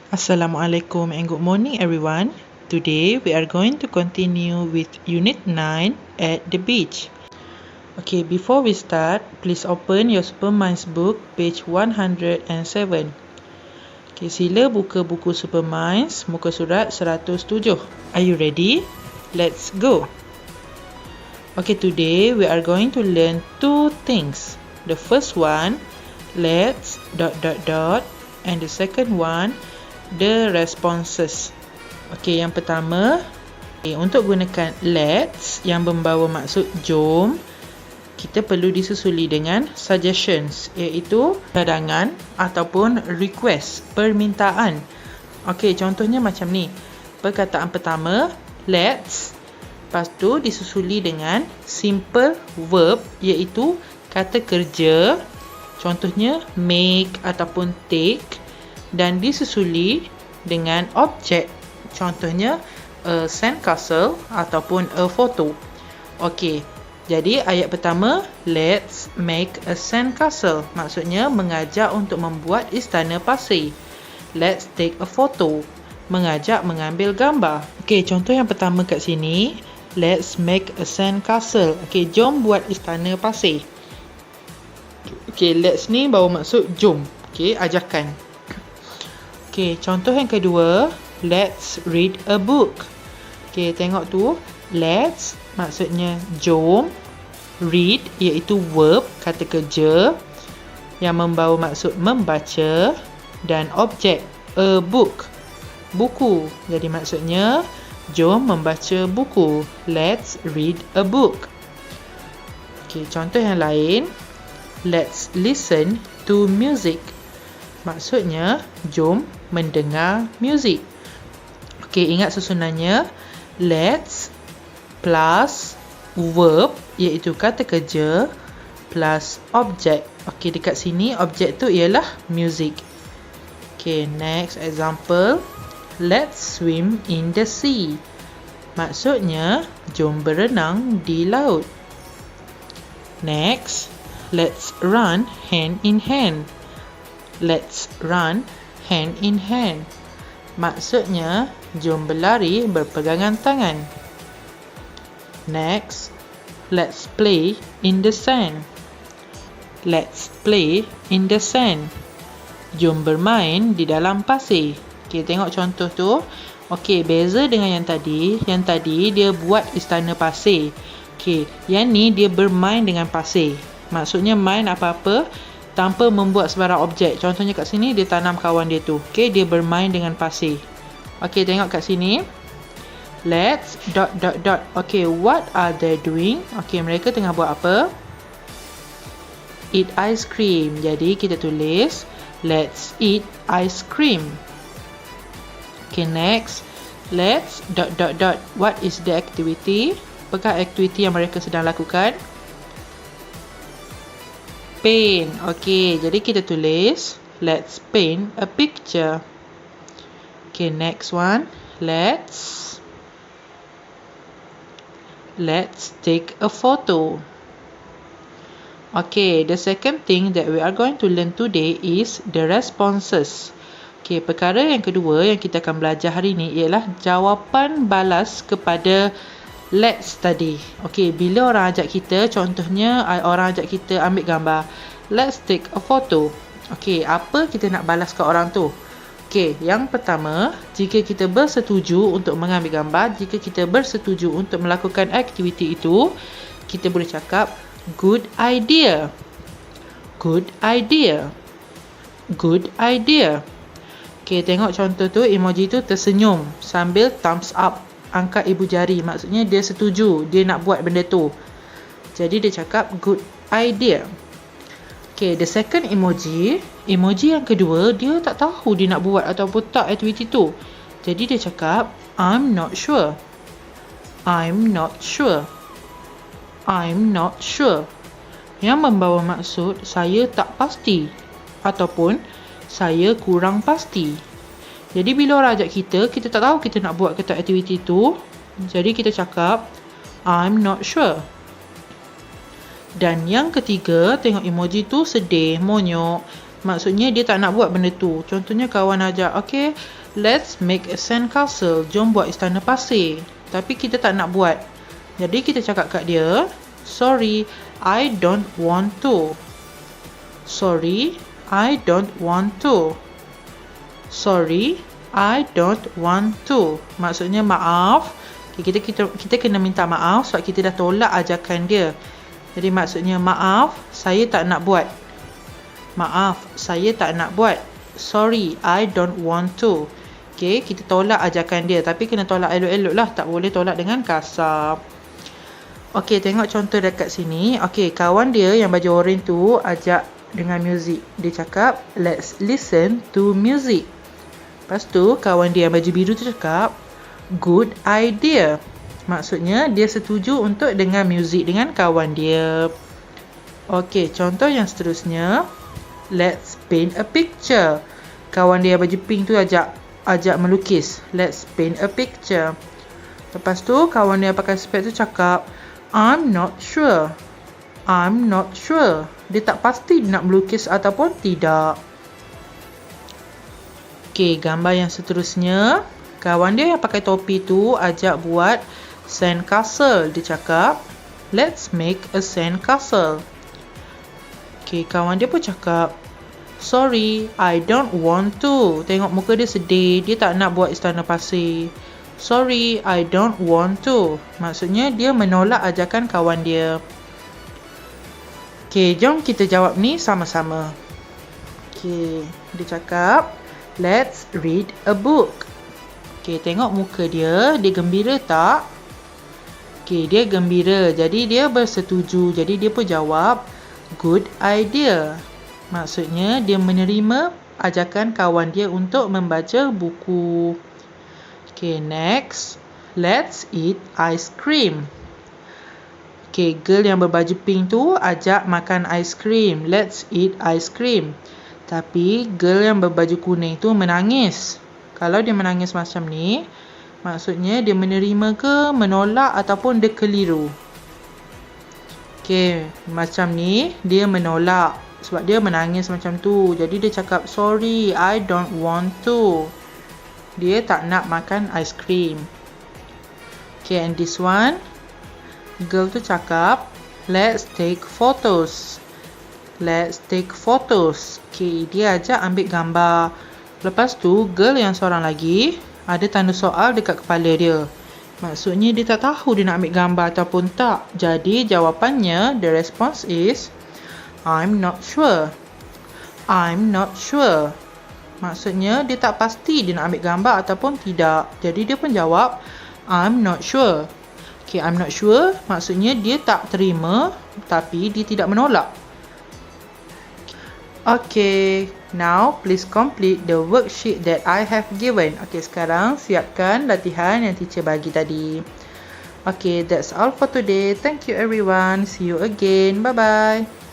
Assalamualaikum and good morning everyone. Today we are going to continue with Unit 9 at the beach. Okay, before we start, please open your Superminds book, page 107. Okay, sila buka buku Superminds, muka surat 107. Are you ready? Let's go. Okay, today we are going to learn two things. The first one, let's ... and the second one, the responses. Okey, yang pertama, untuk gunakan let's yang membawa maksud jom, kita perlu disusuli dengan suggestions, iaitu cadangan ataupun request, permintaan. Okey, contohnya macam ni. Perkataan pertama, let's, lepas tu disusuli dengan simple verb, iaitu kata kerja, contohnya make ataupun take, dan disusuli dengan objek, contohnya a sandcastle ataupun a photo. Okey, jadi ayat pertama, let's make a sandcastle, maksudnya mengajak untuk membuat istana pasir. Let's take a photo, mengajak mengambil gambar. Okey, contoh yang pertama kat sini, let's make a sandcastle. Okey, jom buat istana pasir. Okey, let's ni bawa maksud jom. Okey, ajakan. Okey, contoh yang kedua, let's read a book. Okey, tengok tu, let's maksudnya jom, read iaitu verb, kata kerja yang membawa maksud membaca, dan objek a book, buku. Jadi maksudnya jom membaca buku. Let's read a book. Okey, contoh yang lain, let's listen to music. Maksudnya jom mendengar muzik. Okey, ingat susunannya, let's plus verb iaitu kata kerja plus objek. Okey, dekat sini objek tu ialah music. Okey, next example, let's swim in the sea. Maksudnya jom berenang di laut. Next, let's run hand in hand. Let's run hand in hand. Maksudnya jom berlari berpegangan tangan. Next, let's play in the sand. Let's play in the sand. Jom bermain di dalam pasir. Okey, tengok contoh tu. Okey, beza dengan yang tadi. Yang tadi dia buat istana pasir. Okey, yang ni dia bermain dengan pasir. Maksudnya main apa-apa tanpa membuat sebarang objek. Contohnya kat sini dia tanam kawan dia tu. Okey, dia bermain dengan pasir. Okey, tengok kat sini. Let's ... Okey, what are they doing? Okey, mereka tengah buat apa? Eat ice cream. Jadi kita tulis let's eat ice cream. Okey, next. Let's ... What is the activity? Apakah aktiviti yang mereka sedang lakukan? Paint. Okey, jadi kita tulis let's paint a picture. Okay, next one, let's take a photo. Okay, the second thing that we are going to learn today is the responses. Okay, perkara yang kedua yang kita akan belajar hari ini ialah jawapan balas kepada let's tadi. Okay, bila orang ajak kita, contohnya orang ajak kita ambil gambar, let's take a photo. Okay, apa kita nak balas ke orang tu? Okay, yang pertama, jika kita bersetuju untuk mengambil gambar, jika kita bersetuju untuk melakukan aktiviti itu, kita boleh cakap good idea. Good idea. Good idea. Okay, tengok contoh tu, emoji tu tersenyum sambil thumbs up, angkat ibu jari. Maksudnya dia setuju, dia nak buat benda tu. Jadi dia cakap good idea. Okay, the second emoji yang kedua, dia tak tahu dia nak buat ataupun tak aktiviti tu. Jadi dia cakap I'm not sure. I'm not sure. I'm not sure. Yang membawa maksud saya tak pasti ataupun saya kurang pasti. Jadi bila orang ajak kita, kita tak tahu kita nak buat ke tak aktiviti tu. Jadi kita cakap I'm not sure. Dan yang ketiga, tengok emoji tu sedih, monyok. Maksudnya dia tak nak buat benda tu. Contohnya kawan ajak, okay, let's make a sand castle. Jom buat istana pasir. Tapi kita tak nak buat. Jadi kita cakap kat dia, sorry, I don't want to. Sorry, I don't want to. Sorry, I don't want to. Maksudnya maaf. Kita kena minta maaf sebab kita dah tolak ajakan dia. Jadi maksudnya maaf, saya tak nak buat. Maaf, saya tak nak buat. Sorry, I don't want to. Okay, kita tolak ajakan dia. Tapi kena tolak elok-elok lah. Tak boleh tolak dengan kasar. Okay, tengok contoh dekat sini. Okay, kawan dia yang baju oren tu ajak dengan muzik. Dia cakap, let's listen to music. Lepas tu, kawan dia yang baju biru tu cakap, good idea. Maksudnya, dia setuju untuk dengar muzik dengan kawan dia. Okay, contoh yang seterusnya. Let's paint a picture. Kawan dia yang baju pink tu ajak melukis. Let's paint a picture. Lepas tu, kawan dia yang pakai spek tu cakap, I'm not sure. I'm not sure. Dia tak pasti nak melukis ataupun tidak. Okay, gambar yang seterusnya. Kawan dia yang pakai topi tu ajak buat sand castle. Dia cakap, let's make a sand castle. Okay, kawan dia pun cakap, sorry, I don't want to. Tengok muka dia sedih. Dia tak nak buat istana pasir. Sorry, I don't want to. Maksudnya dia menolak ajakan kawan dia. Okay, jom kita jawab ni sama-sama. Okay, dia cakap, let's read a book. Okay, tengok muka dia. Dia gembira tak? Okay, dia gembira. Jadi dia bersetuju. Jadi dia pun jawab, good idea. Maksudnya dia menerima ajakan kawan dia untuk membaca buku. Okay, next. Let's eat ice cream. Okay, girl yang berbaju pink tu ajak makan ice cream. Let's eat ice cream. Tapi girl yang berbaju kuning tu menangis. Kalau dia menangis macam ni, maksudnya dia menerima ke menolak ataupun dia keliru. Okay, macam ni dia menolak sebab dia menangis macam tu. Jadi dia cakap, sorry, I don't want to. Dia tak nak makan ice cream. Okay, and this one, girl tu cakap, let's take photos. Let's take photos. Okay, dia ajak ambil gambar. Lepas tu, girl yang seorang lagi ada tanda soal dekat kepala dia. Maksudnya dia tak tahu dia nak ambil gambar ataupun tak. Jadi jawapannya, the response is, I'm not sure. I'm not sure. Maksudnya dia tak pasti dia nak ambil gambar ataupun tidak. Jadi dia pun jawab, I'm not sure. Okay, I'm not sure. Maksudnya dia tak terima tapi dia tidak menolak. Okay, now please complete the worksheet that I have given. Okay, sekarang siapkan latihan yang teacher bagi tadi. Okay, that's all for today. Thank you everyone. See you again. Bye-bye.